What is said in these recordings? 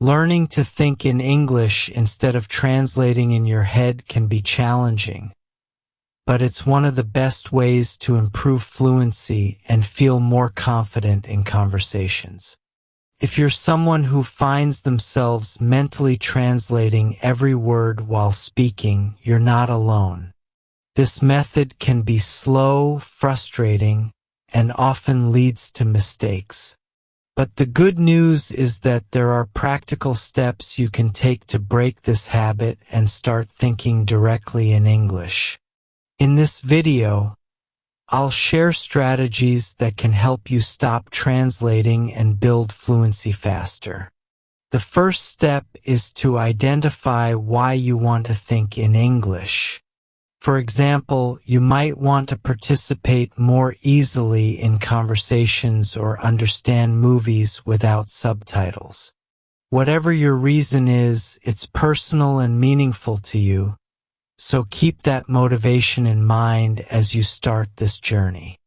Learning to think in English instead of translating in your head can be challenging, but it's one of the best ways to improve fluency and feel more confident in conversations. If you're someone who finds themselves mentally translating every word while speaking, you're not alone. This method can be slow, frustrating, and often leads to mistakes. But the good news is that there are practical steps you can take to break this habit and start thinking directly in English. In this video, I'll share strategies that can help you stop translating and build fluency faster. The first step is to identify why you want to think in English. For example, you might want to participate more easily in conversations or understand movies without subtitles. Whatever your reason is, it's personal and meaningful to you, so keep that motivation in mind as you start this journey.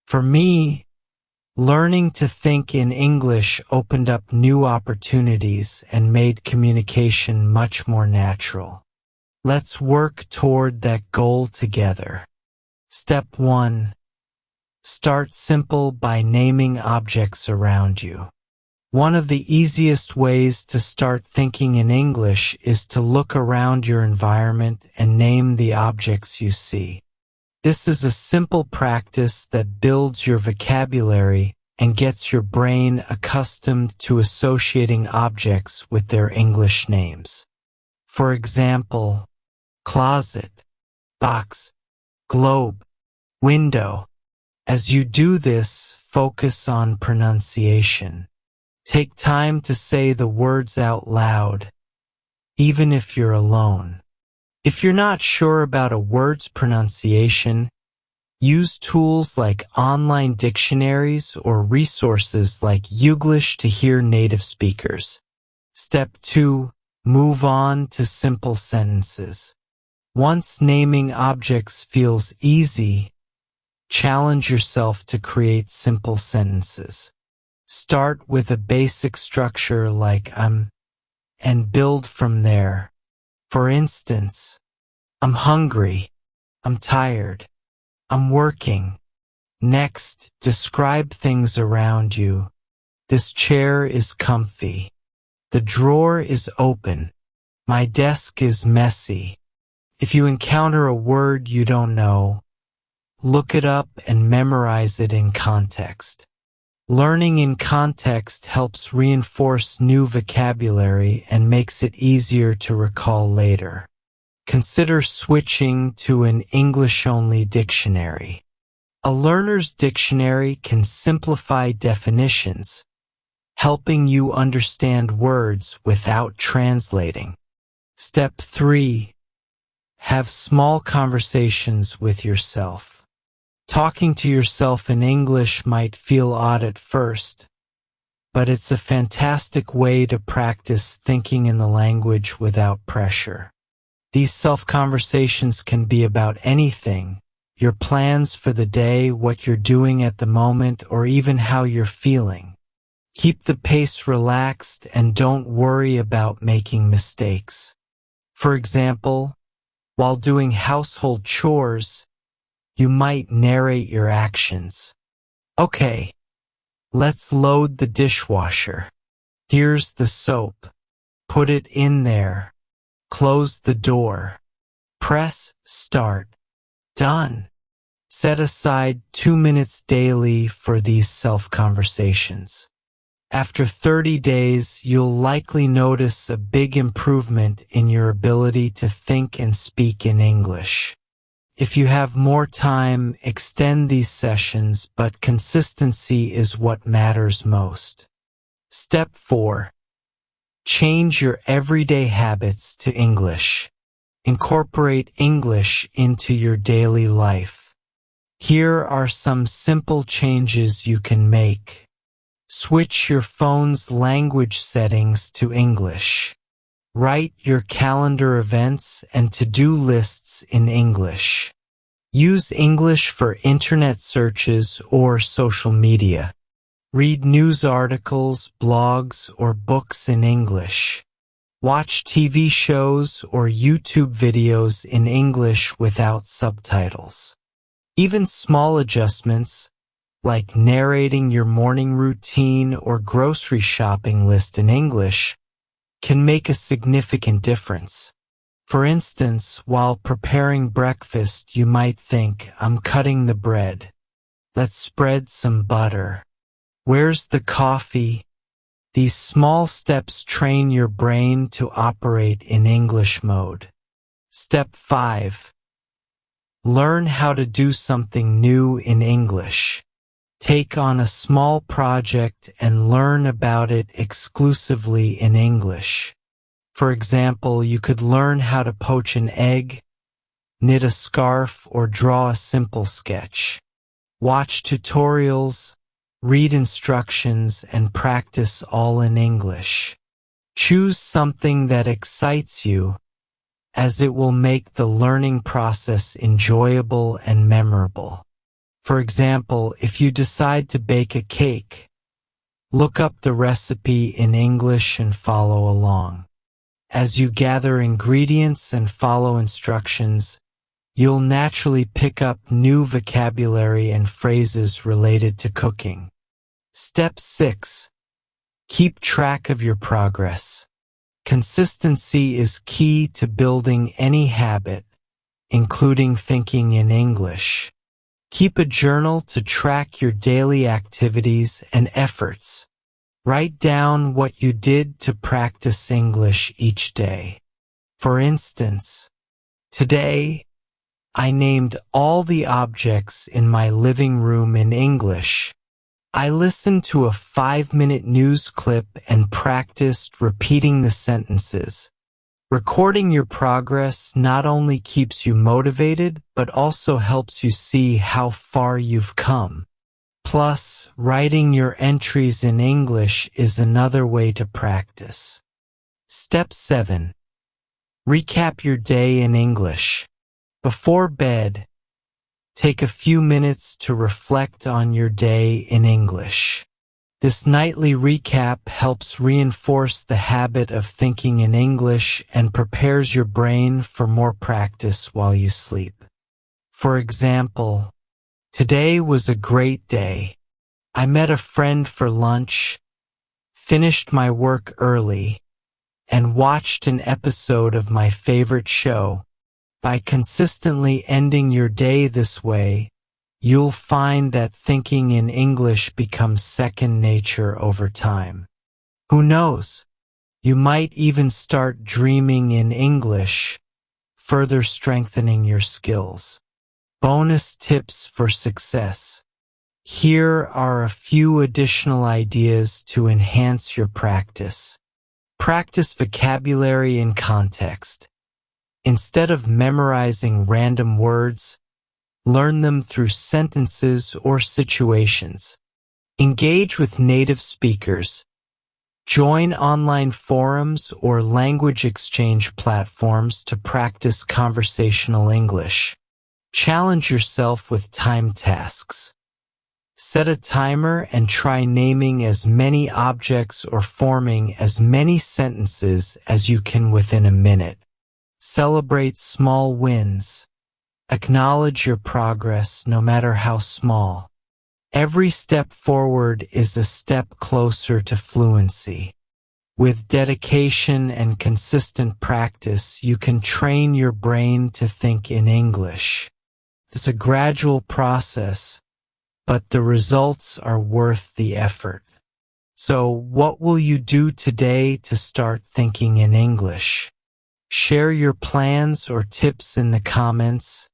For me, learning to think in English opened up new opportunities and made communication much more natural. Let's work toward that goal together. Step 1. Start simple by naming objects around you. One of the easiest ways to start thinking in English is to look around your environment and name the objects you see. This is a simple practice that builds your vocabulary and gets your brain accustomed to associating objects with their English names. For example, closet, box, globe, window. As you do this, focus on pronunciation. Take time to say the words out loud, even if you're alone. If you're not sure about a word's pronunciation, use tools like online dictionaries or resources like Youglish to hear native speakers. Step 2. Move on to simple sentences. Once naming objects feels easy, challenge yourself to create simple sentences. Start with a basic structure like I'm, and build from there. For instance, I'm hungry, I'm tired, I'm working. Next, describe things around you. This chair is comfy. The drawer is open. My desk is messy. If you encounter a word you don't know, look it up and memorize it in context. Learning in context helps reinforce new vocabulary and makes it easier to recall later. Consider switching to an English-only dictionary. A learner's dictionary can simplify definitions, helping you understand words without translating. Step 3. Have small conversations with yourself. Talking to yourself in English might feel odd at first, but it's a fantastic way to practice thinking in the language without pressure. These self-conversations can be about anything: your plans for the day, what you're doing at the moment, or even how you're feeling. Keep the pace relaxed and don't worry about making mistakes. For example, while doing household chores, you might narrate your actions. Okay, let's load the dishwasher. Here's the soap. Put it in there. Close the door. Press start. Done. Set aside 2 minutes daily for these self-conversations. After 30 days, you'll likely notice a big improvement in your ability to think and speak in English. If you have more time, extend these sessions, but consistency is what matters most. Step 4. Change your everyday habits to English. Incorporate English into your daily life. Here are some simple changes you can make. Switch your phone's language settings to English. Write your calendar events and to-do lists in English. Use English for internet searches or social media. Read news articles, blogs, or books in English. Watch TV shows or YouTube videos in English without subtitles. Even small adjustments, like narrating your morning routine or grocery shopping list in English, can make a significant difference. For instance, while preparing breakfast, you might think, "I'm cutting the bread. Let's spread some butter. Where's the coffee?" These small steps train your brain to operate in English mode. Step 5. Learn how to do something new in English. Take on a small project and learn about it exclusively in English. For example, you could learn how to poach an egg, knit a scarf, or draw a simple sketch. Watch tutorials, read instructions, and practice all in English. Choose something that excites you, as it will make the learning process enjoyable and memorable. For example, if you decide to bake a cake, look up the recipe in English and follow along. As you gather ingredients and follow instructions, you'll naturally pick up new vocabulary and phrases related to cooking. Step 6. Keep track of your progress. Consistency is key to building any habit, including thinking in English. Keep a journal to track your daily activities and efforts. Write down what you did to practice English each day. For instance, today, I named all the objects in my living room in English. I listened to a 5-minute news clip and practiced repeating the sentences. Recording your progress not only keeps you motivated, but also helps you see how far you've come. Plus, writing your entries in English is another way to practice. Step 7. Recap your day in English. Before bed, take a few minutes to reflect on your day in English. This nightly recap helps reinforce the habit of thinking in English and prepares your brain for more practice while you sleep. For example, today was a great day. I met a friend for lunch, finished my work early, and watched an episode of my favorite show. By consistently ending your day this way, you'll find that thinking in English becomes second nature over time. Who knows? You might even start dreaming in English, further strengthening your skills. Bonus tips for success. Here are a few additional ideas to enhance your practice. Practice vocabulary in context. Instead of memorizing random words, learn them through sentences or situations. Engage with native speakers. Join online forums or language exchange platforms to practice conversational English. Challenge yourself with time tasks. Set a timer and try naming as many objects or forming as many sentences as you can within a minute. Celebrate small wins. Acknowledge your progress, no matter how small. Every step forward is a step closer to fluency. With dedication and consistent practice, you can train your brain to think in English. It's a gradual process, but the results are worth the effort. So, what will you do today to start thinking in English? Share your plans or tips in the comments,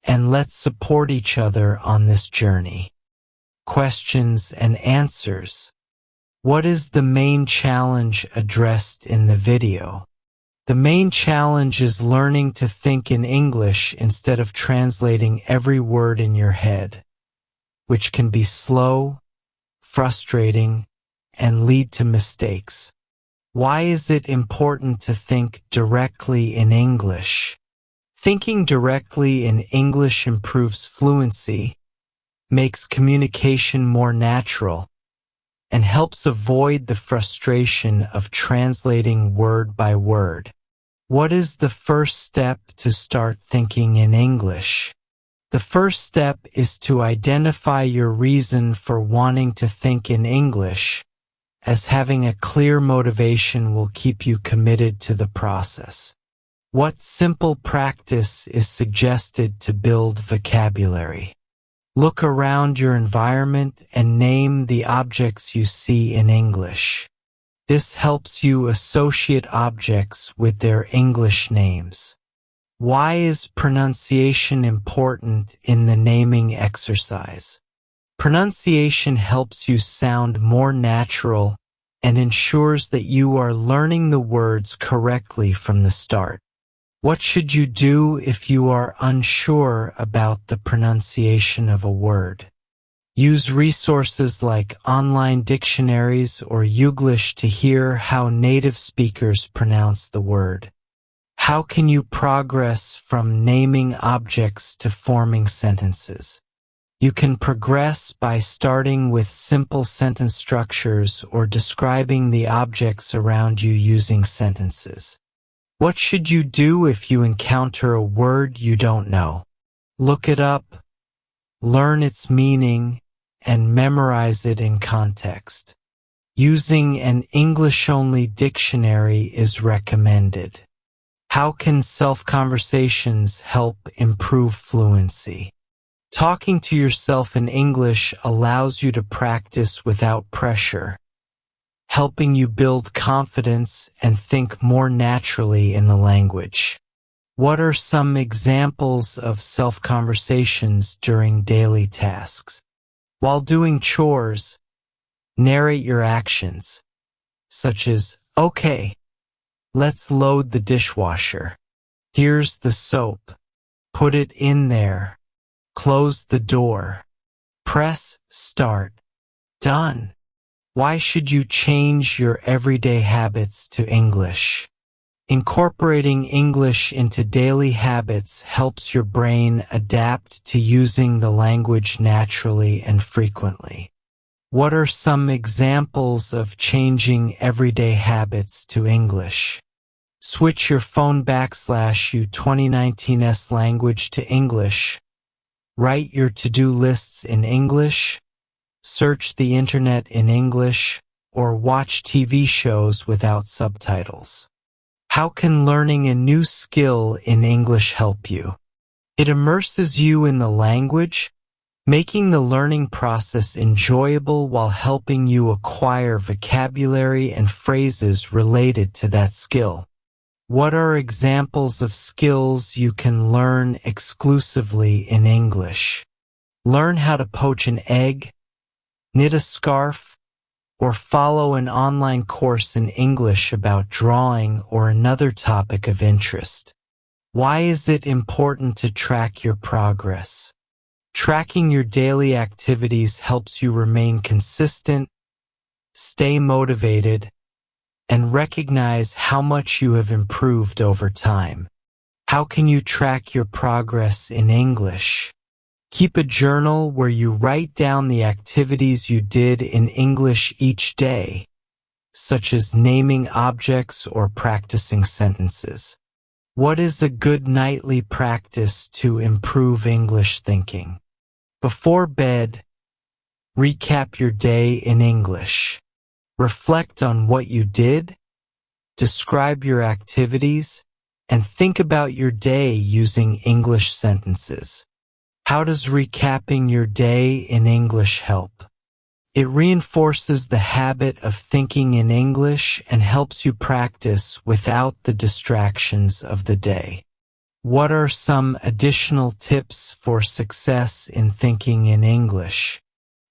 and let's support each other on this journey. Questions and answers. What is the main challenge addressed in the video? The main challenge is learning to think in English instead of translating every word in your head, which can be slow, frustrating, and lead to mistakes. Why is it important to think directly in English? Thinking directly in English improves fluency, makes communication more natural, and helps avoid the frustration of translating word by word. What is the first step to start thinking in English? The first step is to identify your reason for wanting to think in English, as having a clear motivation will keep you committed to the process. What simple practice is suggested to build vocabulary? Look around your environment and name the objects you see in English. This helps you associate objects with their English names. Why is pronunciation important in the naming exercise? Pronunciation helps you sound more natural and ensures that you are learning the words correctly from the start. What should you do if you are unsure about the pronunciation of a word? Use resources like online dictionaries or Youglish to hear how native speakers pronounce the word. How can you progress from naming objects to forming sentences? You can progress by starting with simple sentence structures or describing the objects around you using sentences. What should you do if you encounter a word you don't know? Look it up, learn its meaning, and memorize it in context. Using an English-only dictionary is recommended. How can self-conversations help improve fluency? Talking to yourself in English allows you to practice without pressure, helping you build confidence and think more naturally in the language. What are some examples of self-conversations during daily tasks? While doing chores, narrate your actions, such as, "Okay, let's load the dishwasher. Here's the soap. Put it in there. Close the door. Press start. Done." Why should you change your everyday habits to English? Incorporating English into daily habits helps your brain adapt to using the language naturally and frequently. What are some examples of changing everyday habits to English? Switch your phone /U 2019's language to English. Write your to-do lists in English. Search the internet in English, or watch TV shows without subtitles. How can learning a new skill in English help you? It immerses you in the language, making the learning process enjoyable while helping you acquire vocabulary and phrases related to that skill. What are examples of skills you can learn exclusively in English? Learn how to poach an egg, knit a scarf, or follow an online course in English about drawing or another topic of interest. Why is it important to track your progress? Tracking your daily activities helps you remain consistent, stay motivated, and recognize how much you have improved over time. How can you track your progress in English? Keep a journal where you write down the activities you did in English each day, such as naming objects or practicing sentences. What is a good nightly practice to improve English thinking? Before bed, recap your day in English. Reflect on what you did, describe your activities, and think about your day using English sentences. How does recapping your day in English help? It reinforces the habit of thinking in English and helps you practice without the distractions of the day. What are some additional tips for success in thinking in English?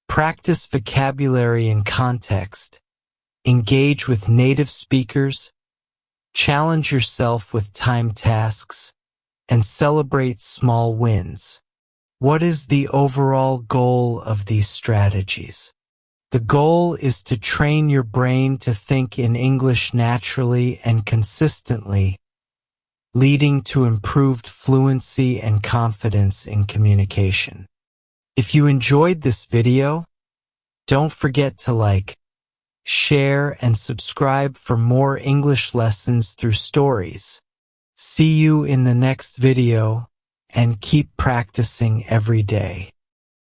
Practice vocabulary in context. Engage with native speakers. Challenge yourself with time tasks. And celebrate small wins. What is the overall goal of these strategies? The goal is to train your brain to think in English naturally and consistently, leading to improved fluency and confidence in communication. If you enjoyed this video, don't forget to like, share, and subscribe for more English lessons through stories. See you in the next video, and keep practicing every day.